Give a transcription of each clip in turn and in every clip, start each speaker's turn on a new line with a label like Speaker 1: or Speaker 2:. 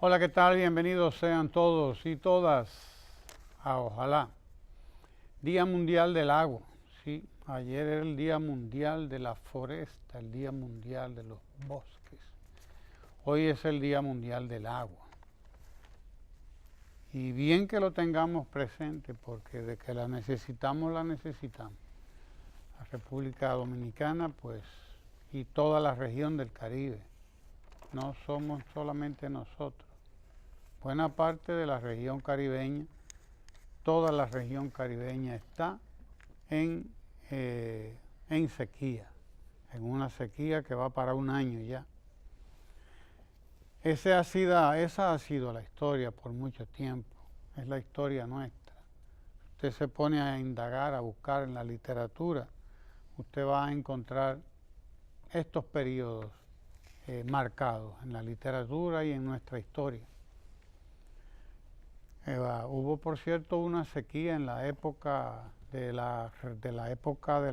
Speaker 1: Hola, ¿qué tal? Bienvenidos sean todos y todas a Ojalá. Día Mundial del Agua. Sí, ayer era el Día Mundial de la Foresta, el Día Mundial de los Bosques. Hoy es el Día Mundial del Agua. Y bien que lo tengamos presente, porque de que la necesitamos, la necesitamos. La República Dominicana, pues, y toda la región del Caribe. No somos solamente nosotros. Buena parte de la región caribeña, toda la región caribeña está en sequía, en una sequía que va para un año ya. Esa ha sido la historia por mucho tiempo, es la historia nuestra. Usted se pone a indagar, a buscar en la literatura, usted va a encontrar estos periodos marcados en la literatura y en nuestra historia. Hubo, por cierto, una sequía en la época de la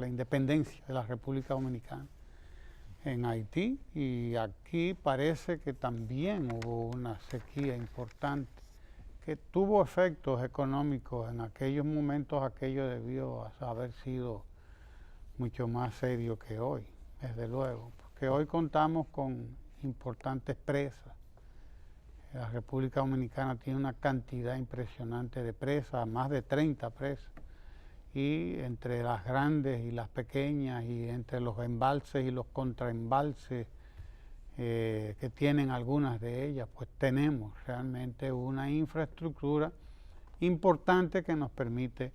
Speaker 1: independencia de la República Dominicana en Haití, y aquí parece que también hubo una sequía importante que tuvo efectos económicos en aquellos momentos. Aquello debió haber sido mucho más serio que hoy, desde luego, porque hoy contamos con importantes presas. La República Dominicana tiene una cantidad impresionante de presas, más de 30 presas, y entre las grandes y las pequeñas, y entre los embalses y los contraembalses que tienen algunas de ellas, pues tenemos realmente una infraestructura importante que nos permite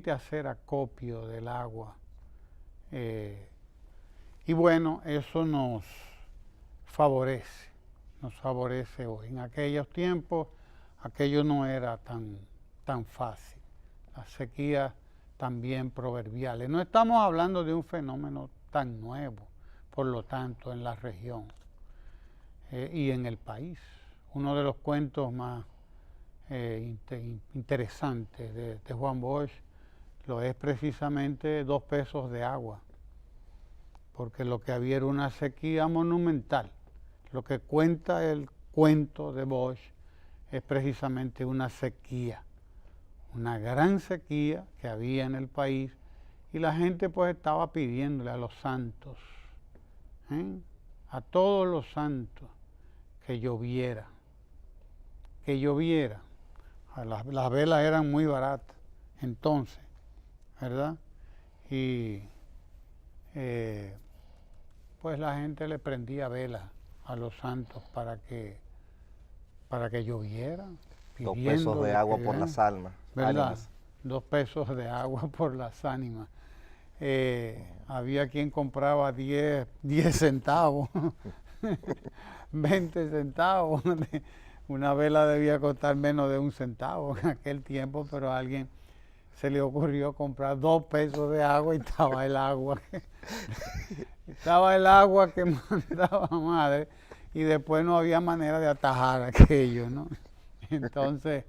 Speaker 1: hacer acopio del agua. Y bueno, eso nos favorece hoy. En aquellos tiempos aquello no era tan fácil. Las sequías también proverbiales. No estamos hablando de un fenómeno tan nuevo, por lo tanto, en la región y en el país. Uno de los cuentos más interesantes de Juan Bosch lo es precisamente 2 pesos de agua, porque lo que había era una sequía monumental. Lo que cuenta el cuento de Bosch es precisamente una sequía, una gran sequía que había en el país, y la gente pues estaba pidiéndole a los santos, a todos los santos, que lloviera, que lloviera. Las velas eran muy baratas entonces, ¿verdad? Y pues la gente le prendía velas a los santos para que lloviera.
Speaker 2: 2 pesos de agua por las almas.
Speaker 1: ¿Verdad?
Speaker 2: Ánimas.
Speaker 1: 2 pesos de agua por las ánimas. Había quien compraba 10 centavos, 20 centavos. Una vela debía costar menos de 1 centavo en aquel tiempo, pero a alguien se le ocurrió comprar 2 pesos de agua, y estaba el agua que mandaba madre, y después no había manera de atajar aquello, ¿no? Entonces,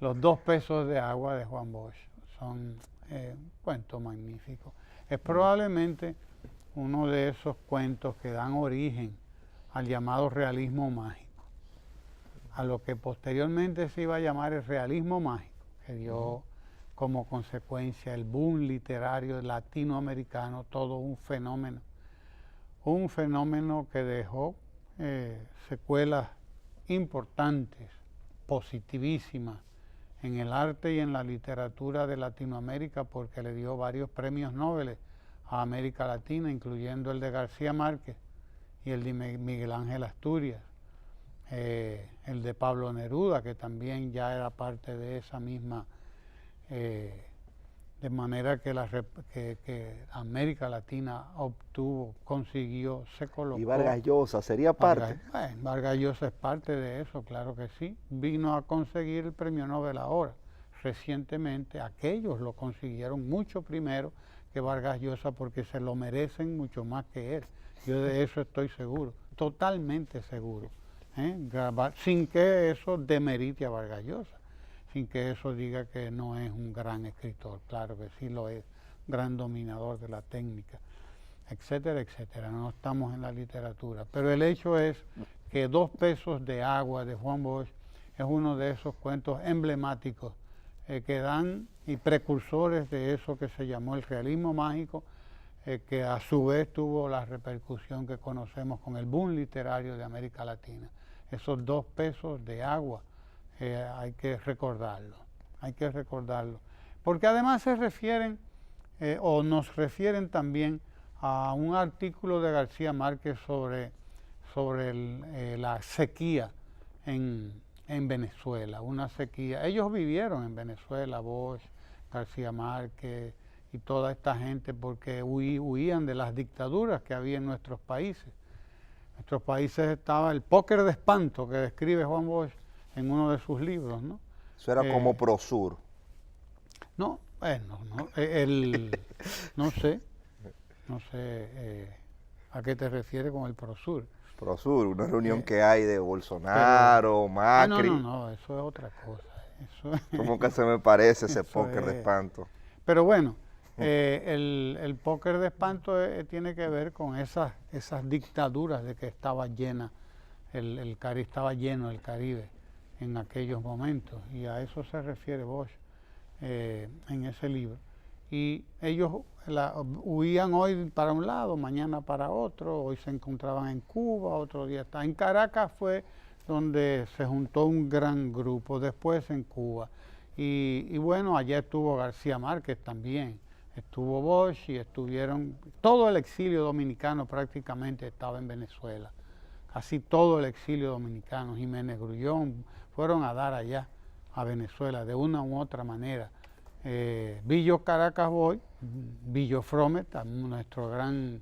Speaker 1: los 2 pesos de agua de Juan Bosch son un cuento magnífico. Es probablemente uno de esos cuentos que dan origen al llamado realismo mágico, a lo que posteriormente se iba a llamar el realismo mágico, que dio como consecuencia el boom literario latinoamericano, todo un fenómeno que dejó secuelas importantes, positivísimas, en el arte y en la literatura de Latinoamérica, porque le dio varios premios Nobel a América Latina, incluyendo el de García Márquez y el de Miguel Ángel Asturias, el de Pablo Neruda, que también ya era parte de esa misma, de manera que América Latina consiguió, se colocó.
Speaker 2: Y Vargas Llosa sería parte.
Speaker 1: Vargas Llosa es parte de eso, claro que sí. Vino a conseguir el premio Nobel ahora. Recientemente aquellos lo consiguieron mucho primero que Vargas Llosa, porque se lo merecen mucho más que él. Yo de eso estoy seguro, totalmente seguro. Sin que eso demerite a Vargas Llosa, sin que eso diga que no es un gran escritor. Claro que sí lo es, gran dominador de la técnica, etcétera, etcétera. No estamos en la literatura, pero el hecho es que 2 pesos de agua de Juan Bosch es uno de esos cuentos emblemáticos que dan y precursores de eso que se llamó el realismo mágico, que a su vez tuvo la repercusión que conocemos con el boom literario de América Latina. Esos 2 pesos de agua hay que recordarlo, porque además se refieren o nos refieren también a un artículo de García Márquez sobre la sequía en Venezuela, una sequía. Ellos vivieron en Venezuela, Bosch, García Márquez y toda esta gente, porque huían de las dictaduras que había en nuestros países. En nuestros países estaba el póker de espanto que describe Juan Bosch en uno de sus libros, ¿no?
Speaker 2: Eso era como Prosur.
Speaker 1: No, no sé a qué te refieres con el Prosur.
Speaker 2: Prosur, una reunión que hay de Bolsonaro, Macri.
Speaker 1: No, eso es otra cosa.
Speaker 2: ¿Cómo que se me parece ese póker de espanto?
Speaker 1: Pero bueno, el póker de espanto tiene que ver con esas dictaduras de que estaba llena, estaba lleno el Caribe en aquellos momentos, y a eso se refiere Bosch en ese libro. Y ellos huían hoy para un lado, mañana para otro, hoy se encontraban en Cuba, otro día está. En Caracas fue donde se juntó un gran grupo, después en Cuba. Y bueno, allá estuvo García Márquez también, estuvo Bosch y estuvieron, todo el exilio dominicano prácticamente estaba en Venezuela. Casi todo el exilio dominicano, Jiménez Grullón, fueron a dar allá a Venezuela de una u otra manera. Billo Caracas Boy, Billo Frometa, nuestro gran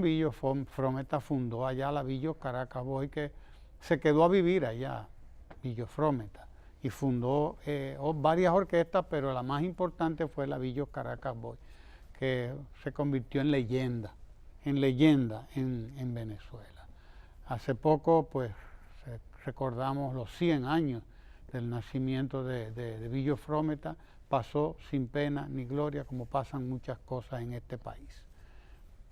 Speaker 1: Billo Frometa fundó allá la Billo Caracas Boy, que se quedó a vivir allá, Billo Frometa, y fundó varias orquestas, pero la más importante fue la Billo Caracas Boy, que se convirtió en leyenda en Venezuela. Hace poco, pues, recordamos los 100 años del nacimiento de Billo Frometa. Pasó sin pena ni gloria, como pasan muchas cosas en este país.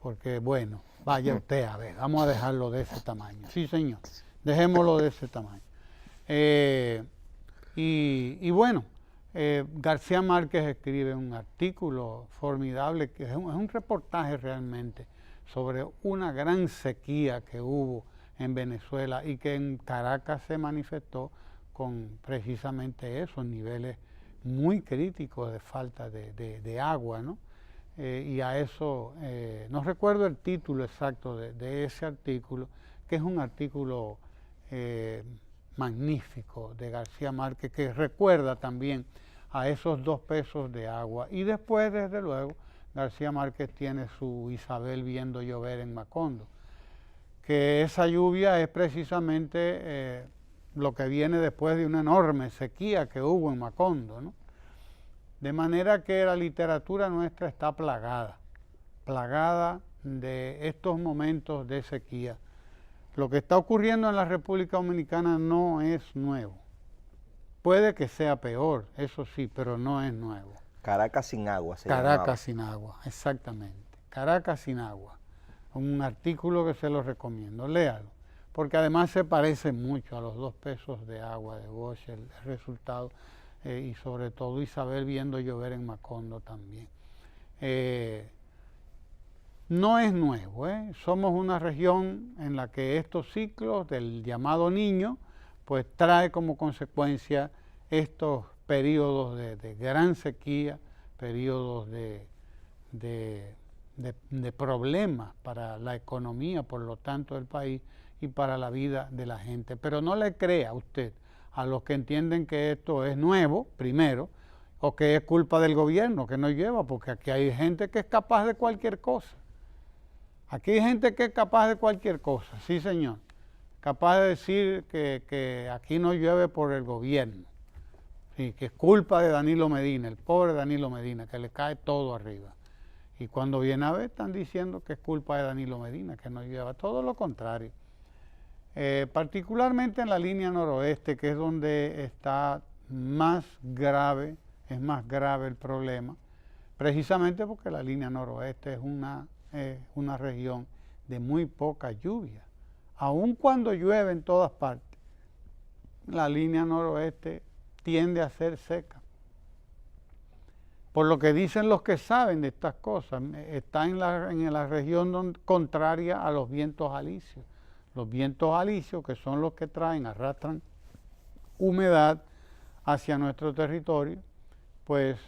Speaker 1: Porque, bueno, vaya usted a ver, vamos a dejarlo de ese tamaño. Sí, señor, dejémoslo de ese tamaño. Y bueno, García Márquez escribe un artículo formidable, que es un reportaje realmente, sobre una gran sequía que hubo en Venezuela y que en Caracas se manifestó con precisamente esos niveles muy críticos de falta de agua, ¿no? Y a eso, no recuerdo el título exacto de ese artículo, que es un artículo magnífico de García Márquez, que recuerda también a esos 2 pesos de agua. Y después, desde luego, García Márquez tiene su Isabel viendo llover en Macondo, que esa lluvia es precisamente lo que viene después de una enorme sequía que hubo en Macondo, ¿no? De manera que la literatura nuestra está plagada de estos momentos de sequía. Lo que está ocurriendo en la República Dominicana no es nuevo. Puede que sea peor, eso sí, pero no es nuevo.
Speaker 2: Caracas sin agua.
Speaker 1: Caracas sin agua, exactamente. Caracas sin agua. Un artículo que se lo recomiendo, léalo, porque además se parece mucho a los 2 pesos de agua de Bosch, el resultado, y sobre todo Isabel viendo llover en Macondo también. No es nuevo, somos una región en la que estos ciclos del llamado Niño, pues trae como consecuencia estos periodos de gran sequía, periodos de problemas para la economía, por lo tanto, del país y para la vida de la gente. Pero no le crea usted a los que entienden que esto es nuevo, primero, o que es culpa del gobierno que no lleva, porque aquí hay gente que es capaz de cualquier cosa. Aquí hay gente que es capaz de cualquier cosa, sí señor. Capaz de decir que aquí no llueve por el gobierno. Sí, que es culpa de Danilo Medina, el pobre Danilo Medina, que le cae todo arriba. Y cuando viene a ver, están diciendo que es culpa de Danilo Medina, que no llueva. Todo lo contrario. Particularmente en la línea noroeste, que es donde está más grave, es más grave el problema, precisamente porque la línea noroeste es una región de muy poca lluvia. aun cuando llueve en todas partes, la línea noroeste tiende a ser seca. Por lo que dicen los que saben de estas cosas, está en la región contraria a los vientos alisios. Los vientos alisios, que son los que arrastran humedad hacia nuestro territorio, pues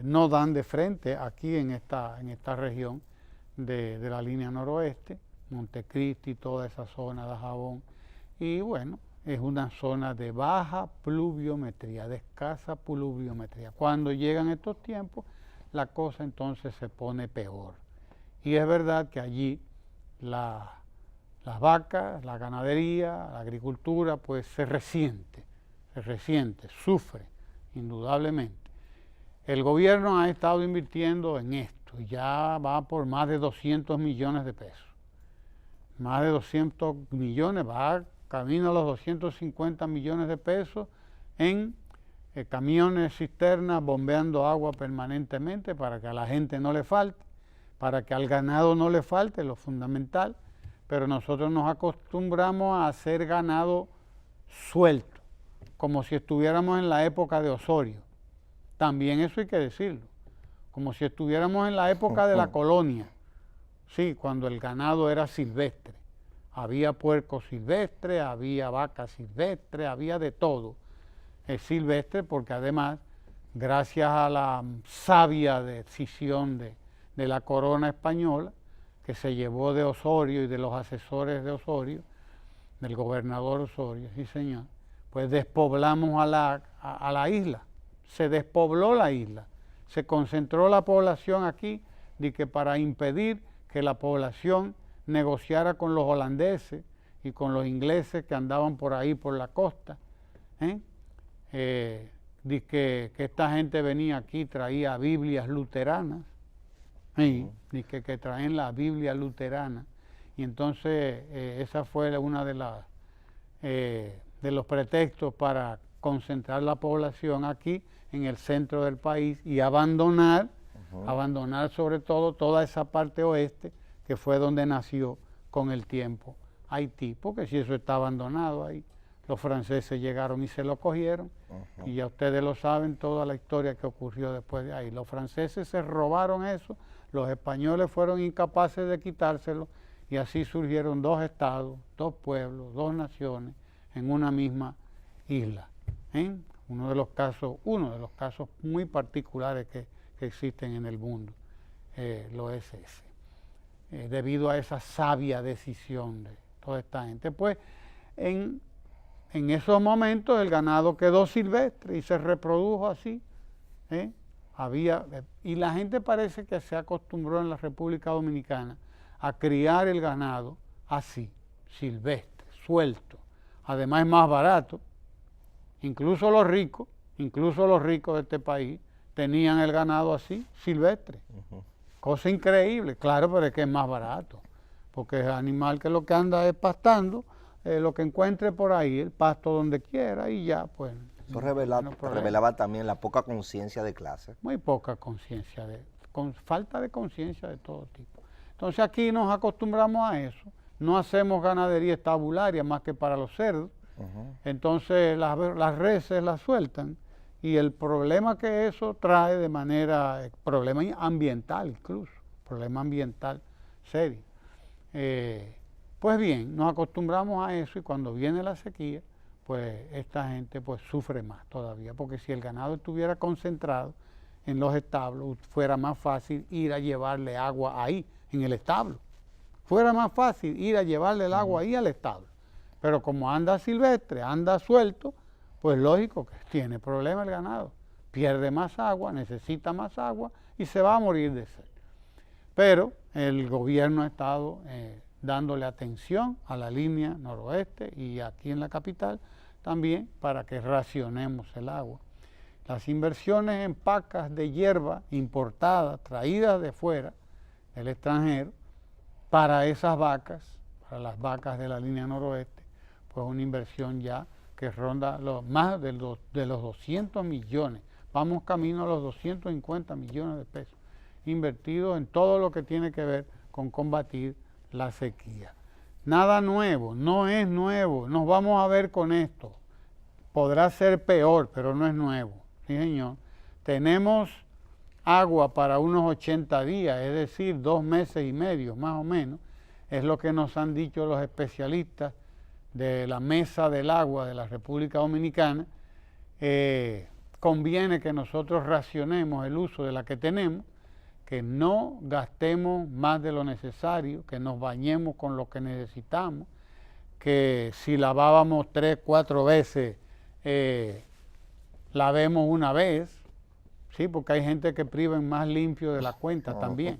Speaker 1: no dan de frente aquí en esta región de la línea noroeste, Montecristi, toda esa zona de Jabón. Y bueno, es una zona de baja pluviometría, de escasa pluviometría. Cuando llegan estos tiempos, la cosa entonces se pone peor. Y es verdad que allí las vacas, la ganadería, la agricultura, pues se resiente, sufre, indudablemente. El gobierno ha estado invirtiendo en esto, ya va por más de 200 millones de pesos. Más de 200 millones, va camino a los 250 millones de pesos en camiones, cisternas, bombeando agua permanentemente para que a la gente no le falte, para que al ganado no le falte, lo fundamental, pero nosotros nos acostumbramos a hacer ganado suelto, como si estuviéramos en la época de Osorio. También eso hay que decirlo, como si estuviéramos en la época de la colonia, sí, cuando el ganado era silvestre. Había puerco silvestre, había vaca silvestre, había de todo. Es silvestre porque además, gracias a la sabia decisión de la corona española, que se llevó de Osorio y de los asesores de Osorio, del gobernador Osorio, sí señor, pues despoblamos a la isla. Se despobló la isla, se concentró la población aquí, de que para impedir que la población negociara con los holandeses y con los ingleses que andaban por ahí por la costa, de que esta gente venía aquí, traía Biblias luteranas, de que traen la Biblia luterana, y entonces esa fue una de los pretextos para concentrar la población aquí en el centro del país y abandonar sobre todo toda esa parte oeste, que fue donde nació con el tiempo Haití, porque si eso está abandonado ahí, los franceses llegaron y se lo cogieron, y ya ustedes lo saben, toda la historia que ocurrió después de ahí. Los franceses se robaron eso, los españoles fueron incapaces de quitárselo, y así surgieron dos estados, dos pueblos, dos naciones en una misma isla. Uno de los casos muy particulares que existen en el mundo, lo es ese. Debido a esa sabia decisión de toda esta gente. Pues en esos momentos el ganado quedó silvestre y se reprodujo así. Y la gente parece que se acostumbró en la República Dominicana a criar el ganado así, silvestre, suelto. Además es más barato. Incluso los ricos de este país tenían el ganado así, silvestre. Cosa increíble, claro, pero es que es más barato, porque el animal que lo que anda es pastando, lo que encuentre por ahí, el pasto donde quiera y ya, pues.
Speaker 2: Eso revelaba también la poca conciencia de clase.
Speaker 1: Muy poca conciencia, con falta de conciencia de todo tipo. Entonces aquí nos acostumbramos a eso, no hacemos ganadería estabularia más que para los cerdos, entonces las reses las sueltan. Y el problema que eso trae problema ambiental incluso, problema ambiental serio. Pues bien, nos acostumbramos a eso y cuando viene la sequía, pues esta gente pues sufre más todavía, porque si el ganado estuviera concentrado en los establos, fuera más fácil ir a llevarle agua ahí, en el establo. Fuera más fácil ir a llevarle el agua ahí al establo. Pero como anda silvestre, anda suelto, pues lógico que tiene problema el ganado, pierde más agua, necesita más agua y se va a morir de sed. Pero el gobierno ha estado dándole atención a la línea noroeste y aquí en la capital también para que racionemos el agua. Las inversiones en pacas de hierba importadas, traídas de fuera, del extranjero, para esas vacas, para las vacas de la línea noroeste, pues una inversión ya que ronda más de los 200 millones, vamos camino a los 250 millones de pesos, invertidos en todo lo que tiene que ver con combatir la sequía. Nada nuevo, no es nuevo, nos vamos a ver con esto. Podrá ser peor, pero no es nuevo. Sí, señor. Tenemos agua para unos 80 días, es decir, 2 meses y medio, más o menos. Es lo que nos han dicho los especialistas de la Mesa del Agua de la República Dominicana. Conviene que nosotros racionemos el uso de la que tenemos, que no gastemos más de lo necesario, que nos bañemos con lo que necesitamos, que si lavábamos 3, 4 veces, lavemos una vez, ¿sí? Porque hay gente que priva más limpio de la cuenta también.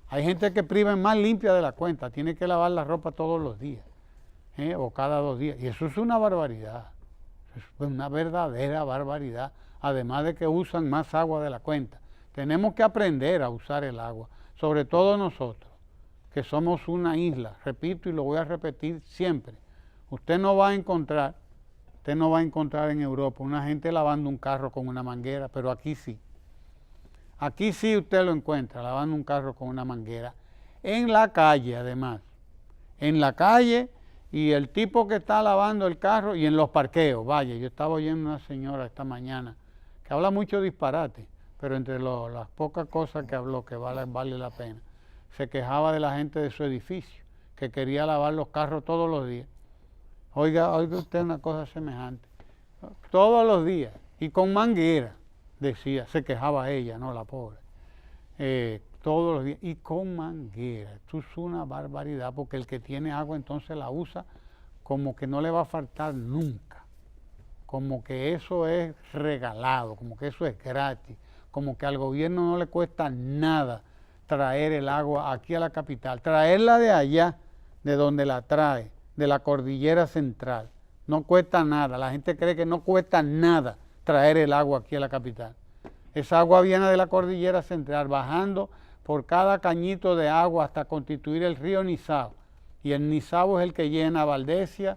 Speaker 1: Hay gente que priva más limpia de la cuenta, tiene que lavar la ropa todos los días, o cada 2 días, y eso es una barbaridad, es una verdadera barbaridad, además de que usan más agua de la cuenta. Tenemos que aprender a usar el agua, sobre todo nosotros, que somos una isla, repito y lo voy a repetir siempre. Usted no va a encontrar en Europa una gente lavando un carro con una manguera, pero aquí sí. Aquí sí usted lo encuentra, lavando un carro con una manguera. En la calle, además. En la calle, y el tipo que está lavando el carro, y en los parqueos. Vaya, yo estaba oyendo una señora esta mañana que habla mucho disparate, pero entre las pocas cosas que habló que vale la pena, se quejaba de la gente de su edificio, que quería lavar los carros todos los días. Oiga usted una cosa semejante. Todos los días, y con manguera, decía, se quejaba ella, no la pobre. Todos los días, y con manguera. Esto es una barbaridad, porque el que tiene agua entonces la usa como que no le va a faltar nunca. Como que eso es regalado, como que eso es gratis, como que al gobierno no le cuesta nada traer el agua aquí a la capital, traerla de allá, de donde la trae, de la cordillera central. No cuesta nada, la gente cree que no cuesta nada traer el agua aquí a la capital. Esa agua viene de la cordillera central, bajando por cada cañito de agua hasta constituir el río Nizao. Y el Nizao es el que llena Valdesia,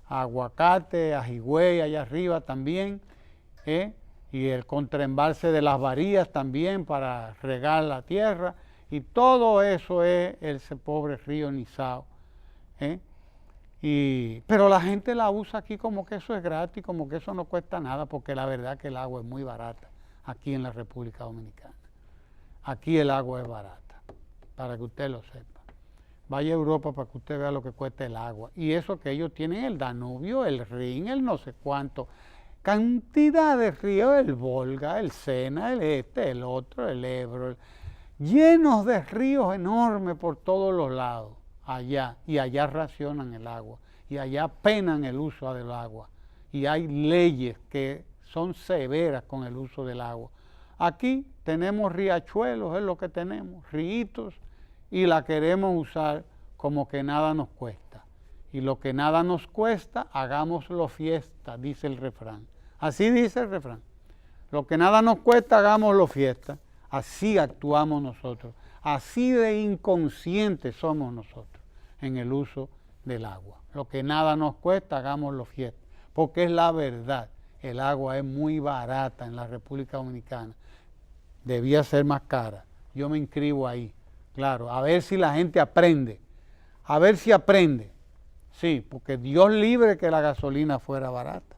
Speaker 1: Aguacate, Ajigüey, allá arriba también, y el contraembalse de las Varías también para regar la tierra, y todo eso es ese pobre río Nizao. Pero la gente la usa aquí como que eso es gratis, como que eso no cuesta nada, porque la verdad que el agua es muy barata aquí en la República Dominicana. Aquí el agua es barata, para que usted lo sepa. Vaya a Europa para que usted vea lo que cuesta el agua. Y eso que ellos tienen el Danubio, el Rin, el no sé cuánto. Cantidad de ríos, el Volga, el Sena, el el otro, el Ebro. Llenos de ríos enormes por todos los lados, allá. Y allá racionan el agua. Y allá penan el uso del agua. Y hay leyes que son severas con el uso del agua. Aquí tenemos riachuelos, es lo que tenemos, ríos, y la queremos usar como que nada nos cuesta. Y lo que nada nos cuesta, hagámoslo fiesta, dice el refrán. Así dice el refrán. Lo que nada nos cuesta, hagámoslo fiesta. Así actuamos nosotros. Así de inconscientes somos nosotros en el uso del agua. Lo que nada nos cuesta, hagámoslo fiesta. Porque es la verdad. El agua es muy barata en la República Dominicana. Debía ser más cara. Yo me inscribo ahí. Claro, a ver si la gente aprende. A ver si aprende. Sí, porque Dios libre que la gasolina fuera barata.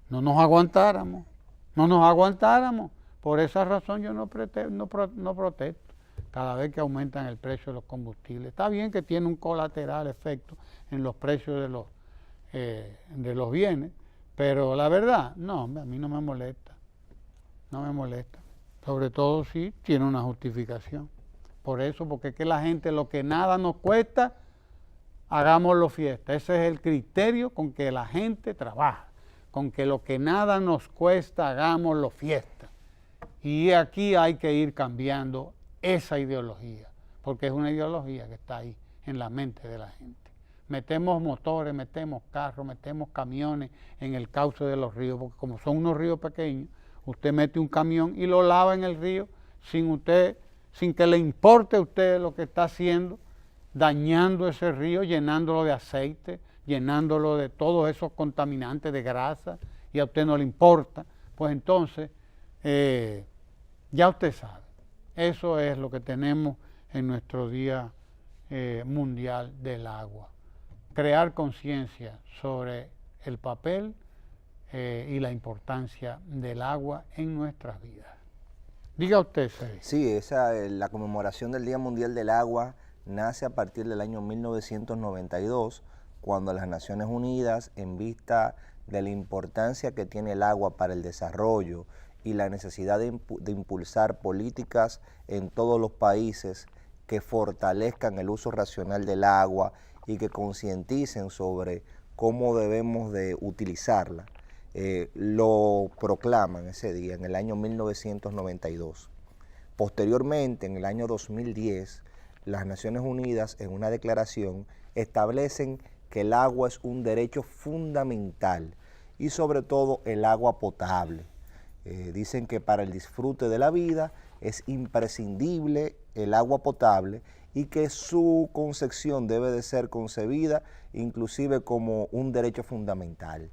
Speaker 1: No nos aguantáramos. No nos aguantáramos. Por esa razón yo no protesto cada vez que aumentan el precio de los combustibles. Está bien que tiene un colateral efecto en los precios de los bienes, pero la verdad, no, a mí no me molesta. No me molesta. Sobre todo si tiene una justificación. Por eso, porque es que la gente, lo que nada nos cuesta, hagámoslo fiesta. Ese es el criterio con que la gente trabaja. Con que lo que nada nos cuesta, hagámoslo fiesta. Y aquí hay que ir cambiando esa ideología, porque es una ideología que está ahí en la mente de la gente. Metemos motores, metemos carros, metemos camiones en el cauce de los ríos, porque como son unos ríos pequeños, usted mete un camión y lo lava en el río sin que le importe a usted lo que está haciendo, dañando ese río, llenándolo de aceite, llenándolo de todos esos contaminantes de grasa, y a usted no le importa. Pues entonces, ya usted sabe, eso es lo que tenemos en nuestro Día Mundial del Agua. crear conciencia sobre el papel y la importancia del agua en nuestras vidas. Diga usted, Sergio.
Speaker 2: Sí, la conmemoración del Día Mundial del Agua nace a partir del año 1992, cuando las Naciones Unidas, en vista de la importancia que tiene el agua para el desarrollo y la necesidad de impulsar políticas en todos los países que fortalezcan el uso racional del agua y que concienticen sobre cómo debemos de utilizarla, lo proclaman ese día, en el año 1992. Posteriormente, en el año 2010, las Naciones Unidas, en una declaración, establecen que el agua es un derecho fundamental y sobre todo el agua potable. Dicen que para el disfrute de la vida es imprescindible el agua potable y que su concepción debe de ser concebida inclusive como un derecho fundamental.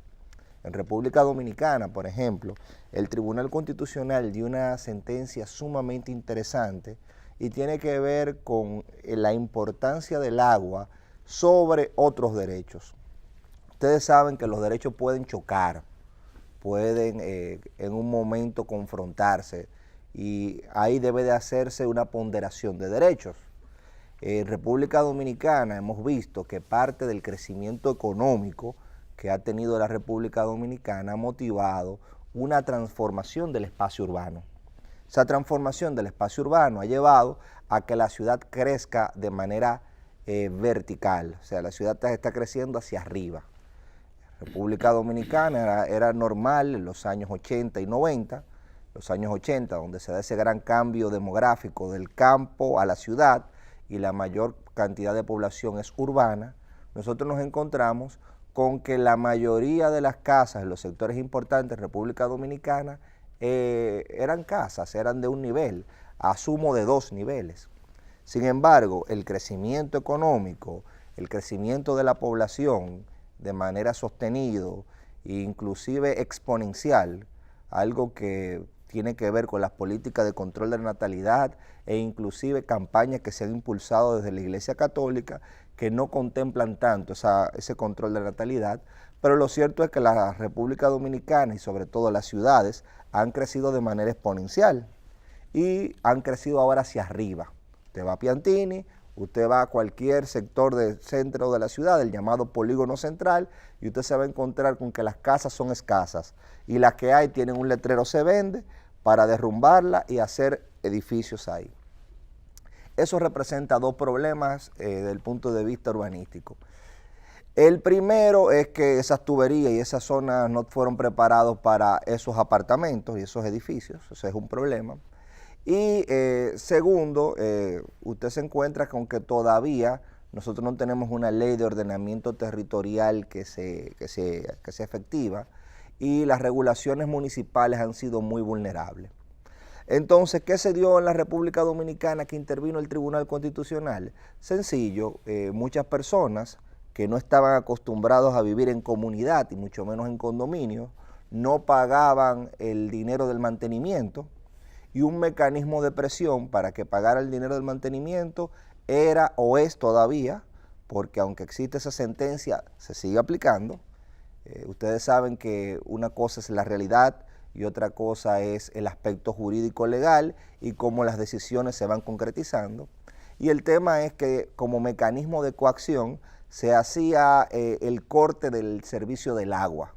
Speaker 2: En República Dominicana, por ejemplo, el Tribunal Constitucional dio una sentencia sumamente interesante y tiene que ver con la importancia del agua sobre otros derechos. Ustedes saben que los derechos pueden chocar, pueden en un momento confrontarse y ahí debe de hacerse una ponderación de derechos. En República Dominicana hemos visto que parte del crecimiento económico que ha tenido la República Dominicana ha motivado una transformación del espacio urbano. Esa transformación del espacio urbano ha llevado a que la ciudad crezca de manera vertical, o sea, la ciudad está creciendo hacia arriba. República Dominicana era normal en los años 80 y 90, los años 80, donde se da ese gran cambio demográfico del campo a la ciudad y la mayor cantidad de población es urbana. Nosotros nos encontramos con que la mayoría de las casas en los sectores importantes de República Dominicana eran casas, eran de un nivel, asumo de 2 niveles. Sin embargo, el crecimiento económico, el crecimiento de la población de manera sostenido e inclusive exponencial, algo que tiene que ver con las políticas de control de la natalidad e inclusive campañas que se han impulsado desde la Iglesia Católica que no contemplan tanto ese control de la natalidad, pero lo cierto es que la República Dominicana y sobre todo las ciudades han crecido de manera exponencial y han crecido ahora hacia arriba. Usted va a Piantini, usted va a cualquier sector del centro de la ciudad, el llamado polígono central, y usted se va a encontrar con que las casas son escasas y las que hay tienen un letrero "se vende" para derrumbarla y hacer edificios ahí. Eso representa 2 problemas desde el punto de vista urbanístico. El primero es que esas tuberías y esas zonas no fueron preparados para esos apartamentos y esos edificios, eso es un problema. Y segundo, usted se encuentra con que todavía nosotros no tenemos una ley de ordenamiento territorial que sea efectiva y las regulaciones municipales han sido muy vulnerables. Entonces, ¿qué se dio en la República Dominicana que intervino el Tribunal Constitucional? Sencillo, muchas personas que no estaban acostumbrados a vivir en comunidad y mucho menos en condominio, no pagaban el dinero del mantenimiento y un mecanismo de presión para que pagara el dinero del mantenimiento era o es todavía, porque aunque existe esa sentencia, se sigue aplicando. Ustedes saben que una cosa es la realidad y otra cosa es el aspecto jurídico legal y cómo las decisiones se van concretizando. Y el tema es que como mecanismo de coacción se hacía el corte del servicio del agua.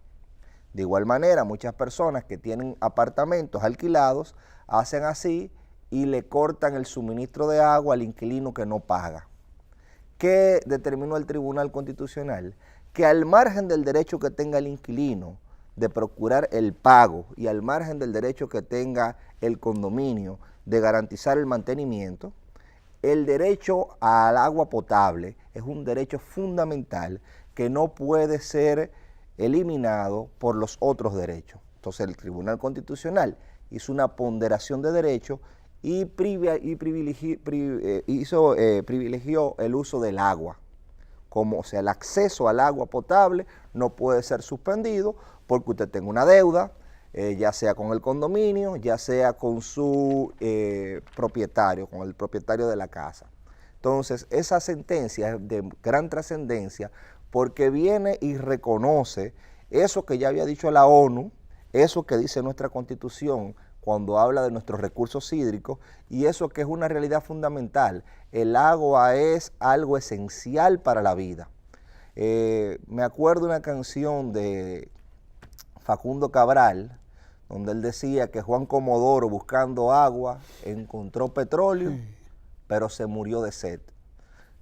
Speaker 2: De igual manera, muchas personas que tienen apartamentos alquilados hacen así y le cortan el suministro de agua al inquilino que no paga. ¿Qué determinó el Tribunal Constitucional? Que al margen del derecho que tenga el inquilino de procurar el pago y al margen del derecho que tenga el condominio de garantizar el mantenimiento, el derecho al agua potable es un derecho fundamental que no puede ser eliminado por los otros derechos. Entonces el Tribunal Constitucional hizo una ponderación de derechos y privilegió el uso del agua. Como, o sea, el acceso al agua potable no puede ser suspendido porque usted tenga una deuda, ya sea con el condominio, ya sea con su propietario, con el propietario de la casa. Entonces, esa sentencia es de gran trascendencia porque viene y reconoce eso que ya había dicho la ONU, eso que dice nuestra Constitución cuando habla de nuestros recursos hídricos, y eso que es una realidad fundamental. El agua es algo esencial para la vida. Me acuerdo de una canción de Facundo Cabral, donde él decía que Juan Comodoro, buscando agua, encontró petróleo, pero se murió de sed.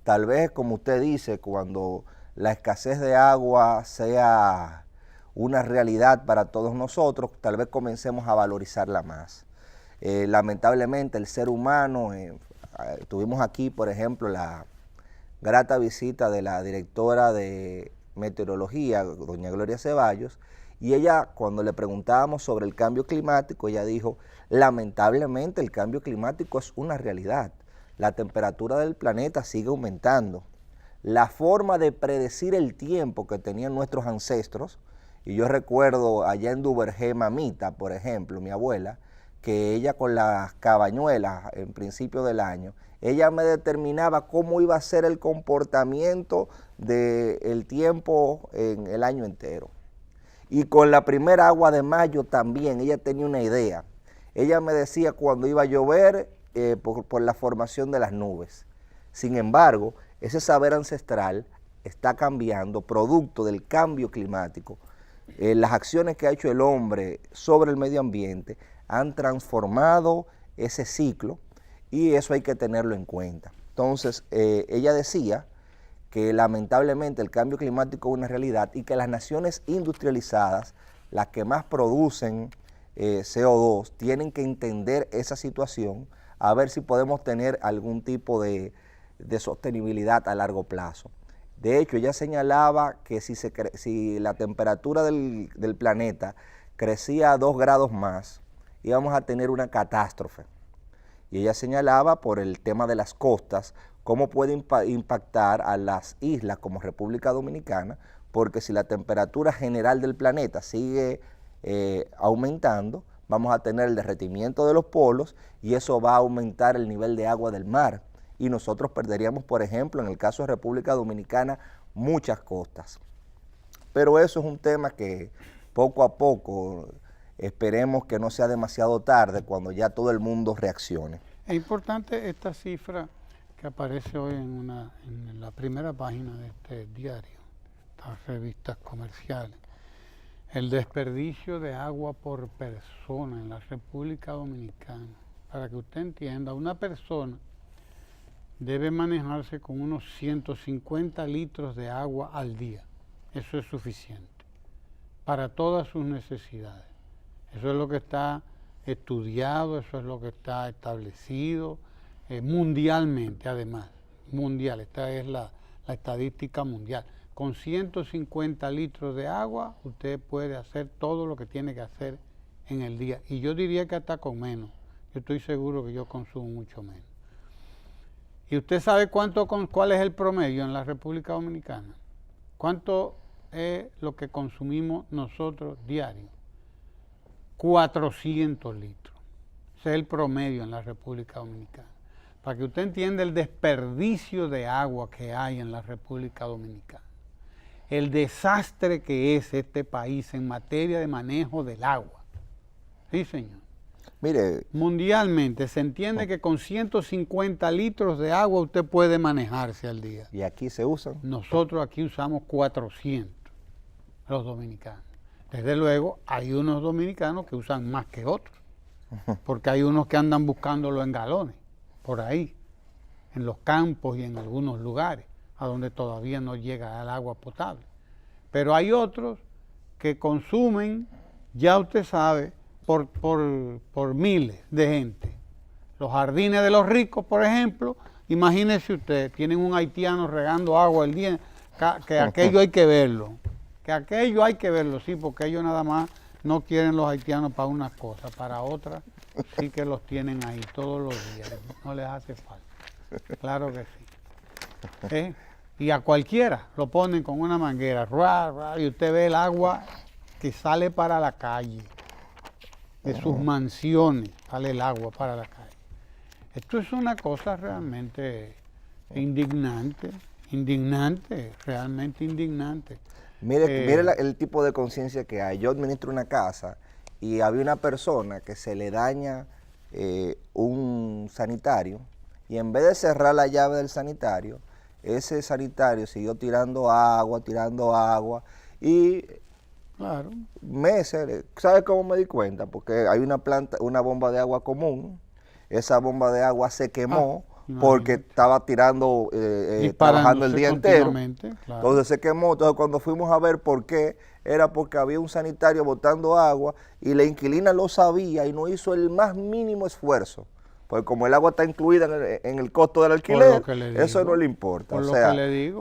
Speaker 2: Tal vez, como usted dice, cuando la escasez de agua sea una realidad para todos nosotros, tal vez comencemos a valorizarla más. Lamentablemente, el ser humano, tuvimos aquí, por ejemplo, la grata visita de la directora de meteorología, doña Gloria Ceballos, y ella, cuando le preguntábamos sobre el cambio climático, ella dijo, lamentablemente el cambio climático es una realidad. La temperatura del planeta sigue aumentando. La forma de predecir el tiempo que tenían nuestros ancestros, y yo recuerdo allá en Duvergé, mamita, por ejemplo, mi abuela, que ella con las cabañuelas en principio del año, ella me determinaba cómo iba a ser el comportamiento del tiempo en el año entero. Y con la primera agua de mayo también, ella tenía una idea. Ella me decía cuando iba a llover por la formación de las nubes. Sin embargo, ese saber ancestral está cambiando producto del cambio climático. Las acciones que ha hecho el hombre sobre el medio ambiente han transformado ese ciclo y eso hay que tenerlo en cuenta. Entonces, ella decía que lamentablemente el cambio climático es una realidad y que las naciones industrializadas, las que más producen CO2, tienen que entender esa situación a ver si podemos tener algún tipo de sostenibilidad a largo plazo. De hecho, ella señalaba que si la temperatura del planeta crecía 2 grados más, íbamos a tener una catástrofe. Y ella señalaba por el tema de las costas, cómo puede impactar a las islas como República Dominicana, porque si la temperatura general del planeta sigue aumentando, vamos a tener el derretimiento de los polos y eso va a aumentar el nivel de agua del mar. Y nosotros perderíamos, por ejemplo, en el caso de República Dominicana, muchas costas. Pero eso es un tema que poco a poco esperemos que no sea demasiado tarde cuando ya todo el mundo reaccione.
Speaker 1: Es importante esta cifra que aparece hoy en la primera página de este diario, estas revistas comerciales. El desperdicio de agua por persona en la República Dominicana. Para que usted entienda, una persona debe manejarse con unos 150 litros de agua al día. Eso es suficiente para todas sus necesidades. Eso es lo que está estudiado, eso es lo que está establecido mundialmente, además, mundial. Esta es la estadística mundial. Con 150 litros de agua, usted puede hacer todo lo que tiene que hacer en el día. Y yo diría que hasta con menos. Yo estoy seguro que yo consumo mucho menos. ¿Y usted sabe cuál es el promedio en la República Dominicana? ¿Cuánto es lo que consumimos nosotros diario? 400 litros. Ese es el promedio en la República Dominicana. Para que usted entienda el desperdicio de agua que hay en la República Dominicana. El desastre que es este país en materia de manejo del agua. Sí, señor.
Speaker 2: Mire,
Speaker 1: mundialmente se entiende que con 150 litros de agua usted puede manejarse al día.
Speaker 2: ¿Y aquí se usan?
Speaker 1: Nosotros aquí usamos 400, los dominicanos. Desde luego, hay unos dominicanos que usan más que otros, porque hay unos que andan buscándolo en galones, por ahí, en los campos y en algunos lugares, a donde todavía no llega el agua potable. Pero hay otros que consumen, ya usted sabe, por miles de gente. Los jardines de los ricos, por ejemplo, imagínese usted, tienen un haitiano regando agua el día, que aquello hay que verlo. Sí, porque ellos nada más no quieren los haitianos para unas cosas, para otras sí que los tienen ahí todos los días, no les hace falta. Claro que sí. Y a cualquiera lo ponen con una manguera, y usted ve el agua que sale para la calle. De sus mansiones sale el agua para la calle. Esto es una cosa realmente indignante, indignante, realmente indignante.
Speaker 2: Mire el tipo de conciencia que hay. Yo administro una casa y había una persona que se le daña un sanitario y en vez de cerrar la llave del sanitario, ese sanitario siguió tirando agua y
Speaker 1: Claro.
Speaker 2: meses. ¿Sabes cómo me di cuenta? Porque hay una bomba de agua común, esa bomba de agua se quemó porque estaba tirando, trabajando el día entero.
Speaker 1: Claro.
Speaker 2: Entonces se quemó. Entonces cuando fuimos a ver por qué, era porque había un sanitario botando agua y la inquilina lo sabía y no hizo el más mínimo esfuerzo. Porque como el agua está incluida en el costo del alquiler, eso no le importa. O sea,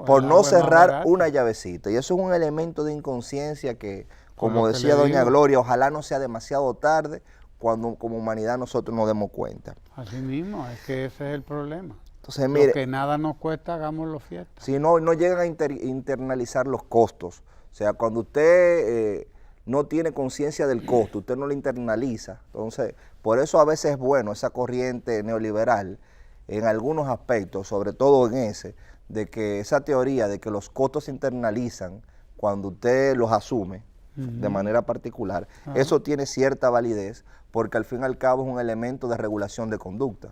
Speaker 2: por no cerrar una llavecita. Y eso es un elemento de inconsciencia que, como decía doña Gloria, ojalá no sea demasiado tarde cuando como humanidad nosotros nos demos cuenta.
Speaker 1: Así mismo, es que ese es el problema.
Speaker 2: Entonces, mire,
Speaker 1: lo que nada nos cuesta, hagámoslo fiesta.
Speaker 2: Si no llegan a internalizar los costos. O sea, cuando usted no tiene conciencia del costo, usted no lo internaliza. Entonces, por eso a veces es bueno esa corriente neoliberal en algunos aspectos, sobre todo en ese, de que esa teoría de que los costos se internalizan cuando usted los asume de manera particular, eso tiene cierta validez porque al fin y al cabo es un elemento de regulación de conducta.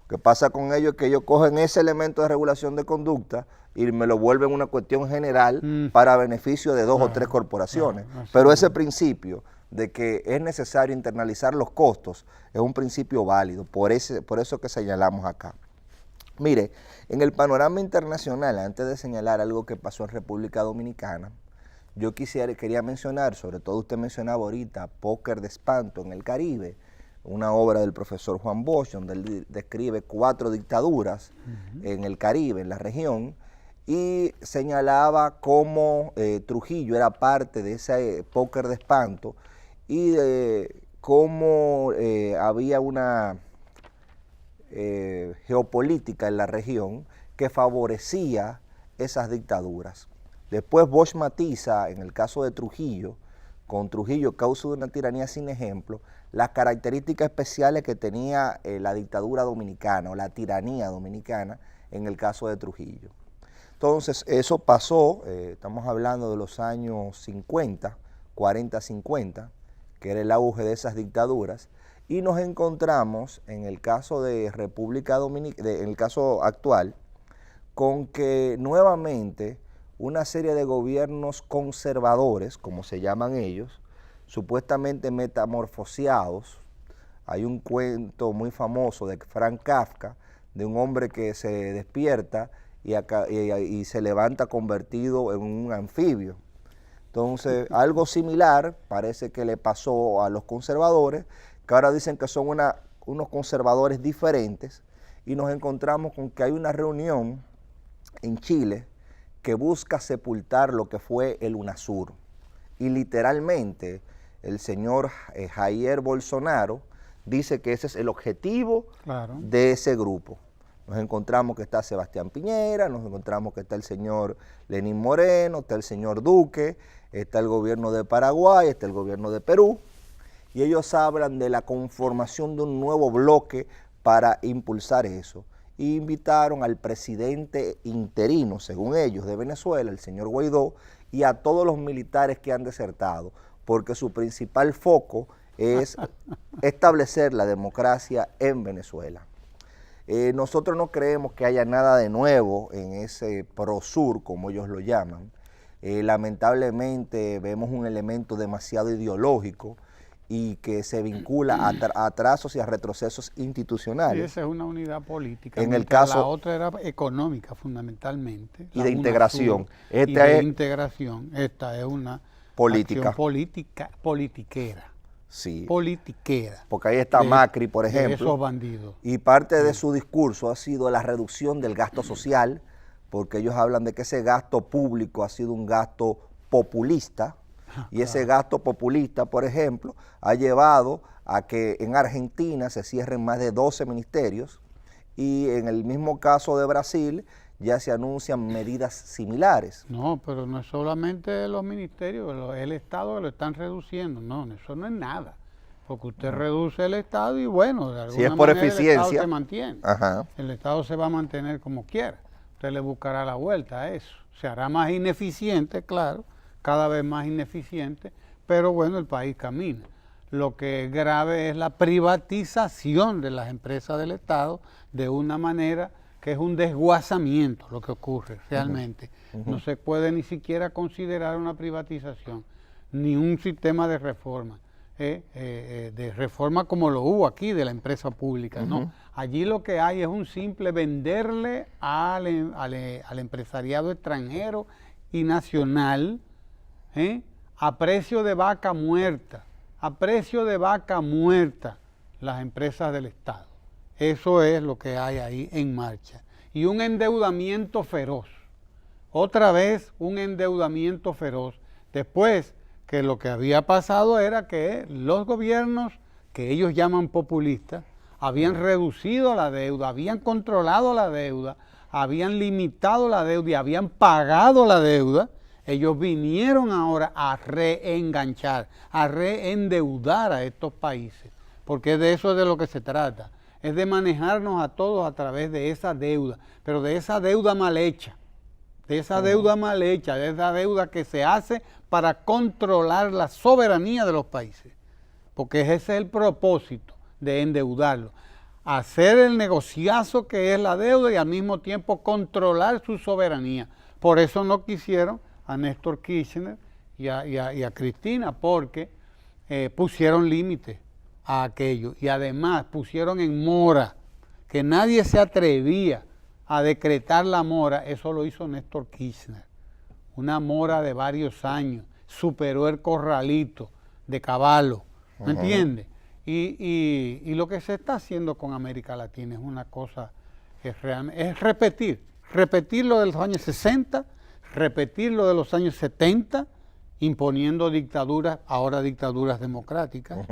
Speaker 2: Lo que pasa con ellos es que ellos cogen ese elemento de regulación de conducta y me lo vuelven una cuestión general para beneficio de 2 o 3 corporaciones. Pero ese principio de que es necesario internalizar los costos es un principio válido, por eso que señalamos acá. Mire, en el panorama internacional, antes de señalar algo que pasó en República Dominicana, yo quería mencionar, sobre todo usted mencionaba ahorita, Póker de Espanto en el Caribe, una obra del profesor Juan Bosch, donde él describe 4 dictaduras en el Caribe, en la región, y señalaba cómo Trujillo era parte de ese Póker de Espanto y de cómo había una geopolítica en la región que favorecía esas dictaduras. Después Bosch matiza, en el caso de Trujillo, con Trujillo, causa de una tiranía sin ejemplo, las características especiales que tenía la dictadura dominicana o la tiranía dominicana en el caso de Trujillo. Entonces, eso pasó, estamos hablando de los años 50, 40-50, que era el auge de esas dictaduras, y nos encontramos, en el caso de República Dominicana, en el caso actual, con que nuevamente una serie de gobiernos conservadores, como se llaman ellos, supuestamente metamorfoseados. Hay un cuento muy famoso de Frank Kafka, de un hombre que se despierta y se levanta convertido en un anfibio. Entonces, algo similar parece que le pasó a los conservadores, que ahora dicen que son unos conservadores diferentes, y nos encontramos con que hay una reunión en Chile que busca sepultar lo que fue el UNASUR. Y literalmente el señor Jair Bolsonaro dice que ese es el objetivo de ese grupo. Nos encontramos que está Sebastián Piñera, nos encontramos que está el señor Lenín Moreno, está el señor Duque, está el gobierno de Paraguay, está el gobierno de Perú, y ellos hablan de la conformación de un nuevo bloque para impulsar eso. Y invitaron al presidente interino, según ellos, de Venezuela, el señor Guaidó, y a todos los militares que han desertado, porque su principal foco es establecer la democracia en Venezuela. Nosotros no creemos que haya nada de nuevo en ese PROSUR, como ellos lo llaman. Lamentablemente vemos un elemento demasiado ideológico y que se vincula a atrasos y a retrocesos institucionales.
Speaker 1: Y esa es una unidad política.
Speaker 2: En el caso,
Speaker 1: la otra era económica fundamentalmente.
Speaker 2: Y de integración.
Speaker 1: Integración. Esta es una
Speaker 2: política.
Speaker 1: Politiquera.
Speaker 2: Sí.
Speaker 1: Politiquera.
Speaker 2: Porque ahí está Macri, por ejemplo.
Speaker 1: De esos bandidos.
Speaker 2: Y parte de su discurso ha sido la reducción del gasto social, porque ellos hablan de que ese gasto público ha sido un gasto populista. Y ese gasto populista, por ejemplo, ha llevado a que en Argentina se cierren más de 12 ministerios y en el mismo caso de Brasil ya se anuncian medidas similares.
Speaker 1: No, pero no es solamente los ministerios, el Estado que lo están reduciendo. No, eso no es nada. Porque usted reduce el Estado y bueno, de alguna
Speaker 2: si es por
Speaker 1: manera
Speaker 2: eficiencia,
Speaker 1: el Estado se mantiene.
Speaker 2: Ajá.
Speaker 1: El Estado se va a mantener como quiera. usted le buscará la vuelta a eso. Se hará más ineficiente, claro, cada vez más ineficiente, pero bueno, el país camina. Lo que es grave es la privatización de las empresas del Estado de una manera que es un desguazamiento lo que ocurre realmente. No se puede ni siquiera considerar una privatización, ni un sistema de reforma. De reforma como lo hubo aquí de la empresa pública, no. Allí lo que hay es un simple venderle al empresariado extranjero y nacional a precio de vaca muerta, las empresas del Estado. Eso es lo que hay ahí en marcha. Y un endeudamiento feroz, otra vez un endeudamiento feroz, después que lo que había pasado era que los gobiernos, que ellos llaman populistas, habían reducido la deuda, habían controlado la deuda, habían limitado la deuda y habían pagado la deuda. Ellos vinieron ahora a reenganchar, a reendeudar a estos países, porque de eso es de lo que se trata, es de manejarnos a todos a través de esa deuda, pero de esa deuda mal hecha, de esa deuda que se hace para controlar la soberanía de los países, porque ese es el propósito de endeudarlo, hacer el negociazo que es la deuda y al mismo tiempo controlar su soberanía. Por eso no quisieron a Néstor Kirchner y a Cristina, porque pusieron límites a aquello y además pusieron en mora, que nadie se atrevía a decretar la mora. Eso lo hizo Néstor Kirchner, una mora de varios años, superó el corralito de Caballo, ¿me entiende? Y lo que se está haciendo con América Latina es una cosa que es repetir lo de los años 60, repetir lo de los años 70, imponiendo dictaduras, ahora dictaduras democráticas,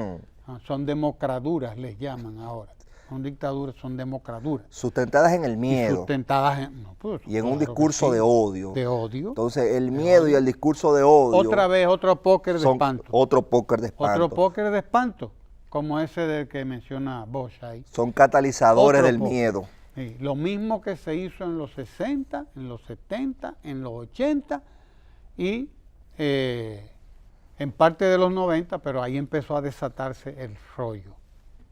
Speaker 1: son democraduras, les llaman ahora. Son dictaduras, son democraduras.
Speaker 2: Sustentadas en el miedo.
Speaker 1: Sustentadas en, no, pues,
Speaker 2: y en un discurso de odio.
Speaker 1: De odio.
Speaker 2: Entonces, el miedo y el discurso de odio.
Speaker 1: Otra vez, otro póker de espanto.
Speaker 2: Otro póker de espanto.
Speaker 1: Otro póker de espanto, como ese del que menciona Bosch ahí.
Speaker 2: Son catalizadores del miedo.
Speaker 1: Sí, lo mismo que se hizo en los 60, en los 70, en los 80 y en parte de los 90, pero ahí empezó a desatarse el rollo.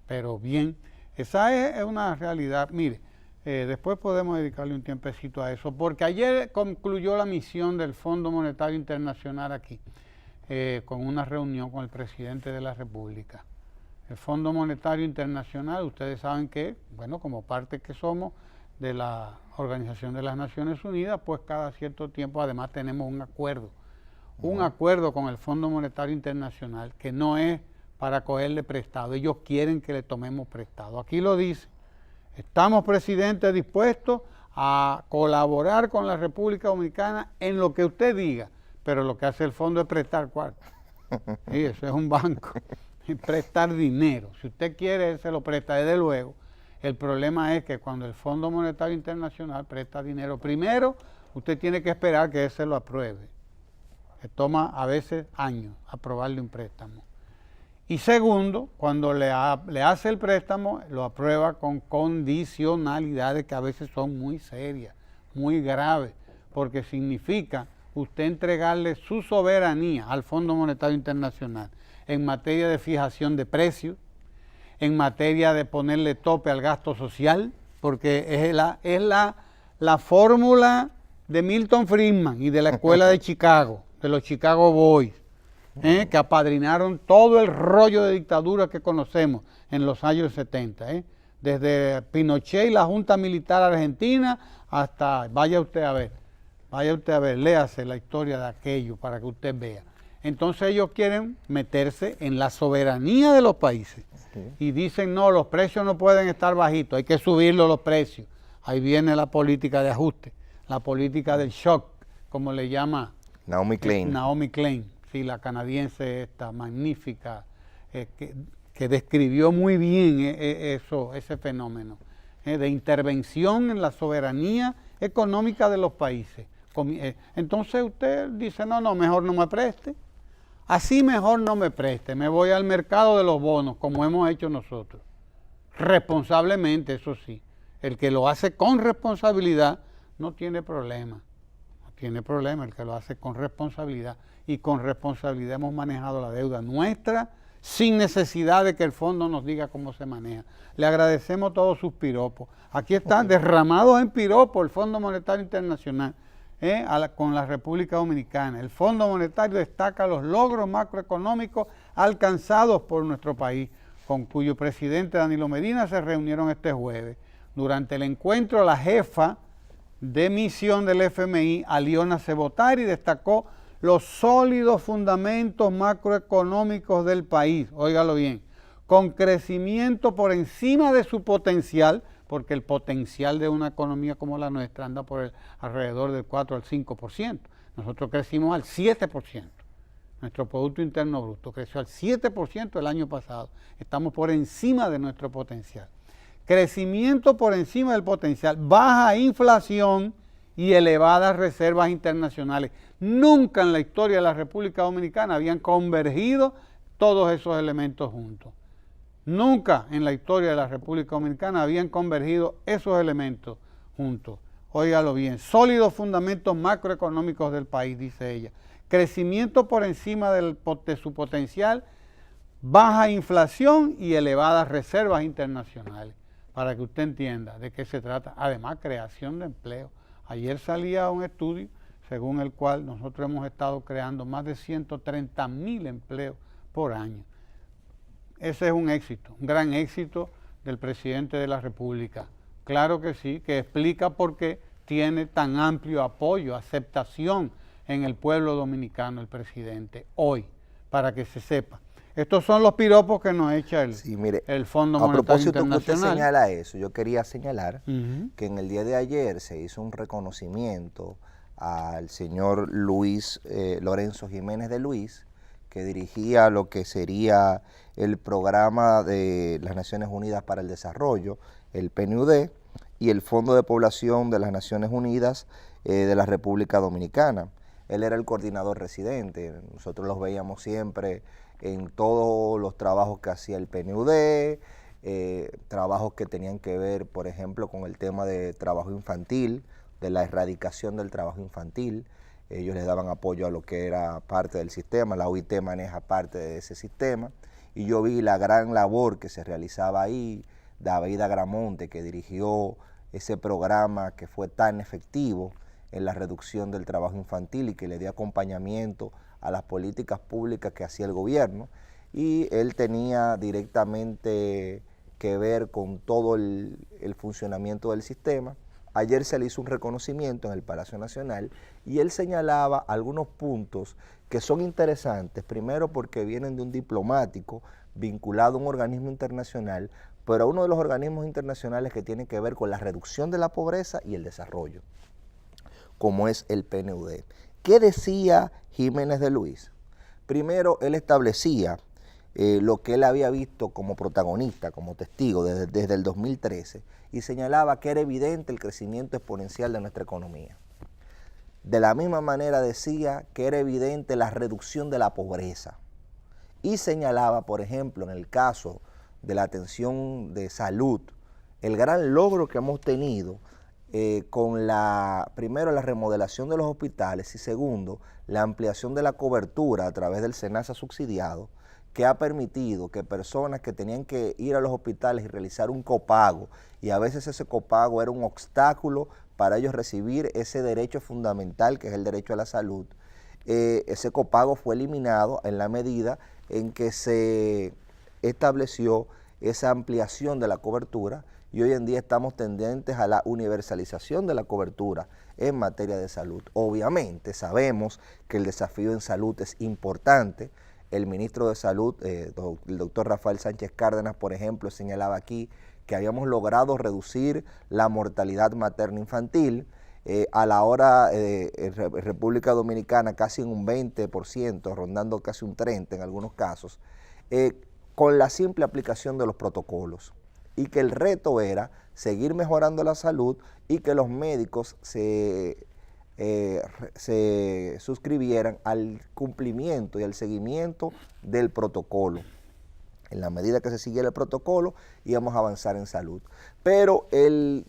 Speaker 1: Pero bien, esa es una realidad. Mire, después podemos dedicarle un tiempecito a eso, porque ayer concluyó la misión del Fondo Monetario Internacional aquí, con una reunión con el presidente de la República. El Fondo Monetario Internacional, ustedes saben que, bueno, como parte que somos de la Organización de las Naciones Unidas, pues cada cierto tiempo además tenemos un acuerdo con el Fondo Monetario Internacional que no es para cogerle prestado. Ellos quieren que le tomemos prestado. Aquí lo dice, estamos, presidente, dispuestos a colaborar con la República Dominicana en lo que usted diga, pero lo que hace el fondo es prestar cuarto. Y eso es un banco. Prestar dinero. Si usted quiere, él se lo presta, desde luego. El problema es que cuando el Fondo Monetario Internacional presta dinero, primero, usted tiene que esperar que él se lo apruebe. Que toma a veces años aprobarle un préstamo. Y segundo, cuando le hace el préstamo, lo aprueba con condicionalidades que a veces son muy serias, muy graves, porque significa usted entregarle su soberanía al Fondo Monetario Internacional en materia de fijación de precios, en materia de ponerle tope al gasto social, porque es la fórmula de Milton Friedman y de la escuela de Chicago, de los Chicago Boys, que apadrinaron todo el rollo de dictadura que conocemos en los años 70, desde Pinochet y la Junta Militar Argentina hasta, vaya usted a ver, léase la historia de aquello para que usted vea. Entonces ellos quieren meterse en la soberanía de los países y dicen, no, los precios no pueden estar bajitos, hay que subirlos los precios. Ahí viene la política de ajuste, la política del shock, como le llama
Speaker 2: Naomi
Speaker 1: Klein, sí, la canadiense esta magnífica, que describió muy bien ese fenómeno de intervención en la soberanía económica de los países. Entonces usted dice, no, mejor no me preste. Así mejor no me preste, me voy al mercado de los bonos, como hemos hecho nosotros. Responsablemente, eso sí. El que lo hace con responsabilidad no tiene problema. No tiene problema el que lo hace con responsabilidad. Y con responsabilidad hemos manejado la deuda nuestra sin necesidad de que el fondo nos diga cómo se maneja. Le agradecemos todos sus piropos. Aquí están derramados en piropos el Fondo Monetario Internacional con la República Dominicana. El Fondo Monetario destaca los logros macroeconómicos alcanzados por nuestro país, con cuyo presidente Danilo Medina se reunieron este jueves. Durante el encuentro, la jefa de misión del FMI, Aliona Sebotari, destacó los sólidos fundamentos macroeconómicos del país, óigalo bien, con crecimiento por encima de su potencial, porque el potencial de una economía como la nuestra anda por alrededor del 4 al 5%. Nosotros crecimos al 7%. Nuestro Producto Interno Bruto creció al 7% el año pasado. Estamos por encima de nuestro potencial. Crecimiento por encima del potencial, baja inflación y elevadas reservas internacionales. Nunca en la historia de la República Dominicana habían convergido todos esos elementos juntos. Nunca en la historia de la República Dominicana habían convergido esos elementos juntos. Óigalo bien, sólidos fundamentos macroeconómicos del país, dice ella. Crecimiento por encima de su potencial, baja inflación y elevadas reservas internacionales. Para que usted entienda de qué se trata. Además, creación de empleo. Ayer salía un estudio según el cual nosotros hemos estado creando más de 130,000 empleos por año. Ese es un éxito, un gran éxito del presidente de la República. Claro que sí, que explica por qué tiene tan amplio apoyo, aceptación en el pueblo dominicano el presidente hoy, para que se sepa. Estos son los piropos que nos echa el Fondo Monetario Internacional.
Speaker 2: A propósito que usted señala eso, yo quería señalar que en el día de ayer se hizo un reconocimiento al señor Luis Lorenzo Jiménez de Luis, que dirigía lo que sería el programa de las Naciones Unidas para el Desarrollo, el PNUD, y el Fondo de Población de las Naciones Unidas de la República Dominicana. Él era el coordinador residente, nosotros los veíamos siempre en todos los trabajos que hacía el PNUD, trabajos que tenían que ver, por ejemplo, con el tema de trabajo infantil, de la erradicación del trabajo infantil. Ellos les daban apoyo a lo que era parte del sistema, la OIT maneja parte de ese sistema, y yo vi la gran labor que se realizaba ahí, David Agramonte, que dirigió ese programa que fue tan efectivo en la reducción del trabajo infantil y que le dio acompañamiento a las políticas públicas que hacía el gobierno, y él tenía directamente que ver con todo el funcionamiento del sistema. Ayer se le hizo un reconocimiento en el Palacio Nacional y él señalaba algunos puntos que son interesantes, primero porque vienen de un diplomático vinculado a un organismo internacional, pero a uno de los organismos internacionales que tiene que ver con la reducción de la pobreza y el desarrollo, como es el PNUD. ¿Qué decía Jiménez de Luis? Primero, él establecía lo que él había visto como protagonista, como testigo desde el 2013, y señalaba que era evidente el crecimiento exponencial de nuestra economía. De la misma manera decía que era evidente la reducción de la pobreza. Y señalaba, por ejemplo, en el caso de la atención de salud, el gran logro que hemos tenido con primero la remodelación de los hospitales y segundo, la ampliación de la cobertura a través del SENASA subsidiado, que ha permitido que personas que tenían que ir a los hospitales y realizar un copago, y a veces ese copago era un obstáculo para ellos recibir ese derecho fundamental que es el derecho a la salud, ese copago fue eliminado en la medida en que se estableció esa ampliación de la cobertura, y hoy en día estamos tendentes a la universalización de la cobertura en materia de salud. Obviamente sabemos que el desafío en salud es importante. El ministro de Salud, el doctor Rafael Sánchez Cárdenas, por ejemplo, señalaba aquí que habíamos logrado reducir la mortalidad materno-infantil a la hora en República Dominicana casi en un 20%, rondando casi un 30% en algunos casos, con la simple aplicación de los protocolos, y que el reto era seguir mejorando la salud y que los médicos se suscribieran al cumplimiento y al seguimiento del protocolo. En la medida que se siguiera el protocolo, íbamos a avanzar en salud. Pero el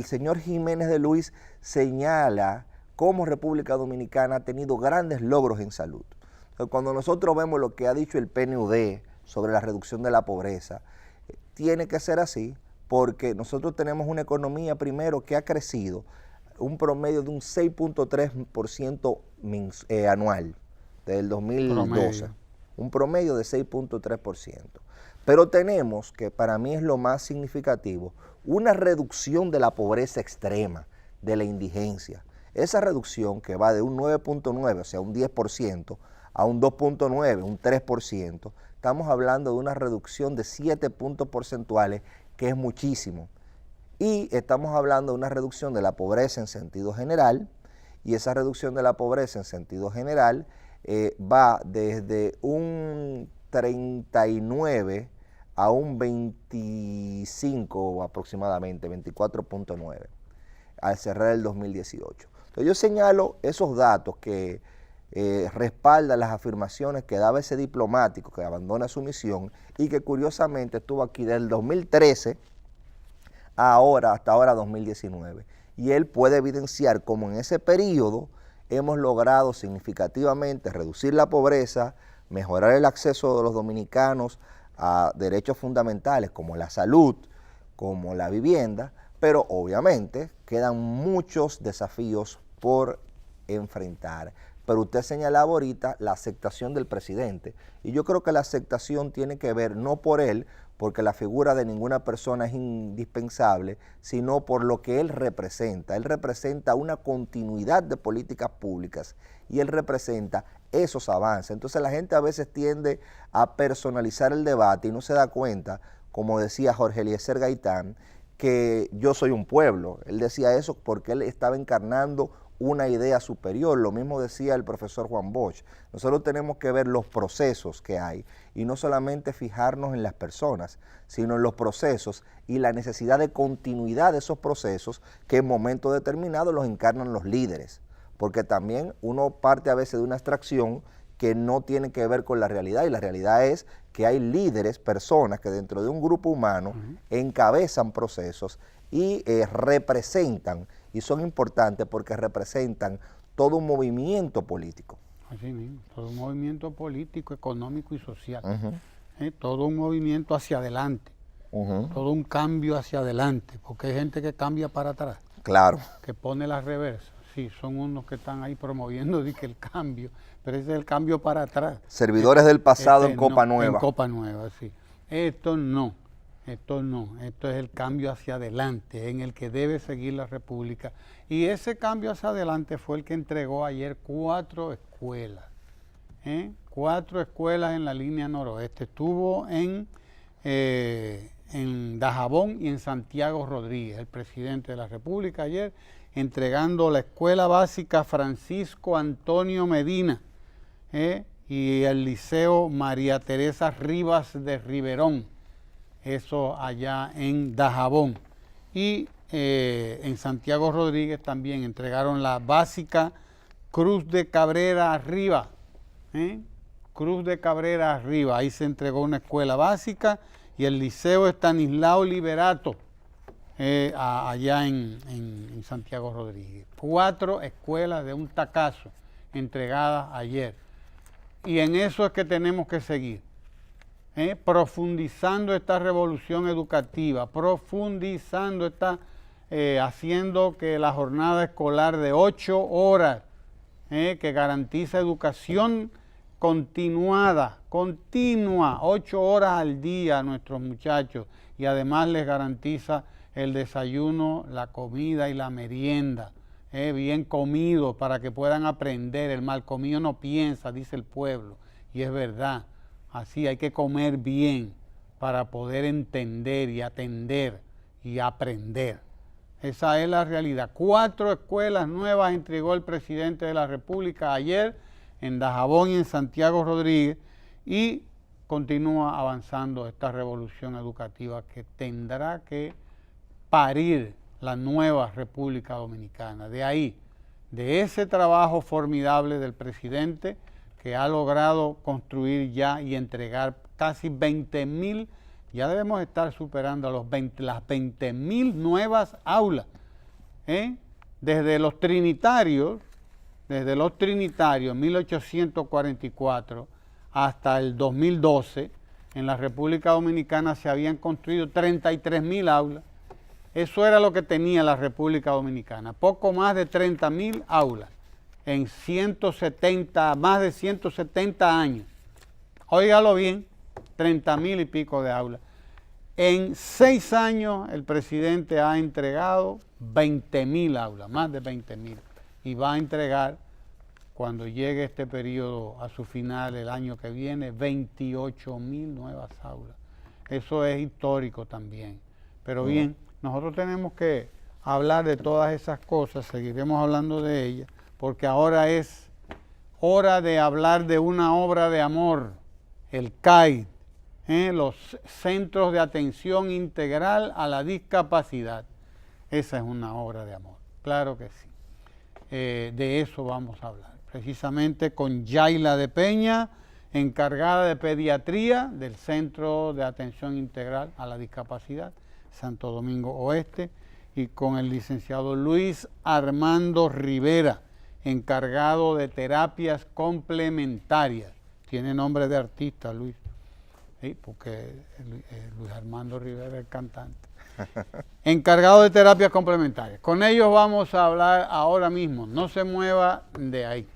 Speaker 2: señor Jiménez de Luis señala cómo República Dominicana ha tenido grandes logros en salud. Entonces, cuando nosotros vemos lo que ha dicho el PNUD sobre la reducción de la pobreza, tiene que ser así, porque nosotros tenemos una economía primero que ha crecido un promedio de un 6.3% anual desde el 2012. Un promedio de 6.3%. Pero tenemos, que para mí es lo más significativo, una reducción de la pobreza extrema, de la indigencia. Esa reducción que va de un 9.9, o sea, un 10%, a un 2.9, un 3%, estamos hablando de una reducción de 7 puntos porcentuales, que es muchísimo. Y estamos hablando de una reducción de la pobreza en sentido general, y esa reducción de la pobreza en sentido general va desde un 39 a un 25 aproximadamente, 24.9 al cerrar el 2018. Entonces yo señalo esos datos que respaldan las afirmaciones que daba ese diplomático que abandona su misión y que curiosamente estuvo aquí del 2013 hasta ahora 2019. Y él puede evidenciar cómo en ese periodo hemos logrado significativamente reducir la pobreza, mejorar el acceso de los dominicanos a derechos fundamentales como la salud, como la vivienda, pero obviamente quedan muchos desafíos por enfrentar. Pero usted señalaba ahorita la aceptación del presidente, y yo creo que la aceptación tiene que ver no por él, porque la figura de ninguna persona es indispensable, sino por lo que él representa. Él representa una continuidad de políticas públicas y él representa esos avances. Entonces la gente a veces tiende a personalizar el debate y no se da cuenta, como decía Jorge Eliezer Gaitán, que yo soy un pueblo. Él decía eso porque él estaba encarnando una idea superior. Lo mismo decía el profesor Juan Bosch. Nosotros tenemos que ver los procesos que hay y no solamente fijarnos en las personas, sino en los procesos y la necesidad de continuidad de esos procesos que en momentos determinados los encarnan los líderes, porque también uno parte a veces de una abstracción que no tiene que ver con la realidad, y la realidad es que hay líderes, personas que dentro de un grupo humano encabezan procesos y representan, y son importantes porque representan todo un movimiento político.
Speaker 1: Así mismo, todo un movimiento político, económico y social. Todo un movimiento hacia adelante, todo un cambio hacia adelante, porque hay gente que cambia para atrás.
Speaker 2: Claro.
Speaker 1: Que pone la reversa. Sí, son unos que están ahí promoviendo el cambio, pero ese es el cambio para atrás.
Speaker 2: Servidores del pasado en Copa Nueva.
Speaker 1: En Copa Nueva, sí. Esto no, esto es el cambio hacia adelante, en el que debe seguir la República. Y ese cambio hacia adelante fue el que entregó ayer 4 escuelas, 4 escuelas en la línea noroeste. Estuvo en Dajabón y en Santiago Rodríguez, el presidente de la República ayer, entregando la Escuela Básica Francisco Antonio Medina y el Liceo María Teresa Rivas de Riverón, eso allá en Dajabón. Y en Santiago Rodríguez también entregaron la Básica Cruz de Cabrera Arriba, Cruz de Cabrera Arriba, ahí se entregó una escuela básica, y el Liceo Estanislao Liberato, allá en Santiago Rodríguez. 4 escuelas de un tacazo entregadas ayer. Y en eso es que tenemos que seguir, profundizando esta revolución educativa, profundizando haciendo que la jornada escolar de 8 horas, que garantiza educación continua, 8 horas al día a nuestros muchachos, y además les garantiza el desayuno, la comida y la merienda, bien comido para que puedan aprender. El mal comido no piensa, dice el pueblo, y es verdad. Así hay que comer bien para poder entender y atender y aprender. Esa es la realidad. 4 escuelas nuevas entregó el presidente de la República ayer en Dajabón y en Santiago Rodríguez, y continúa avanzando esta revolución educativa que tendrá que parir la nueva República Dominicana. De ahí, de ese trabajo formidable del presidente, que ha logrado construir ya y entregar casi 20.000, ya debemos estar superando las 20.000 nuevas aulas, desde los trinitarios, 1844 hasta el 2012, en la República Dominicana se habían construido 33.000 aulas. Eso era lo que tenía la República Dominicana, poco más de 30.000 aulas en más de 170 años. Óigalo bien, 30.000 y pico de aulas. En 6 años el presidente ha entregado 20.000 aulas, más de 20.000, y va a entregar, cuando llegue este periodo a su final el año que viene, 28.000 nuevas aulas. Eso es histórico también. Pero bien, nosotros tenemos que hablar de todas esas cosas, seguiremos hablando de ellas, porque ahora es hora de hablar de una obra de amor, el CAID, los Centros de Atención Integral a la Discapacidad. Esa es una obra de amor, claro que sí. De eso vamos a hablar, precisamente con Yaila de Peña, encargada de pediatría del Centro de Atención Integral a la Discapacidad, Santo Domingo Oeste, y con el licenciado Luis Armando Rivera, encargado de terapias complementarias. Tiene nombre de artista, Luis, ¿sí? Porque Luis Armando Rivera es el cantante. Encargado de terapias complementarias. Con ellos vamos a hablar ahora mismo, no se mueva de ahí.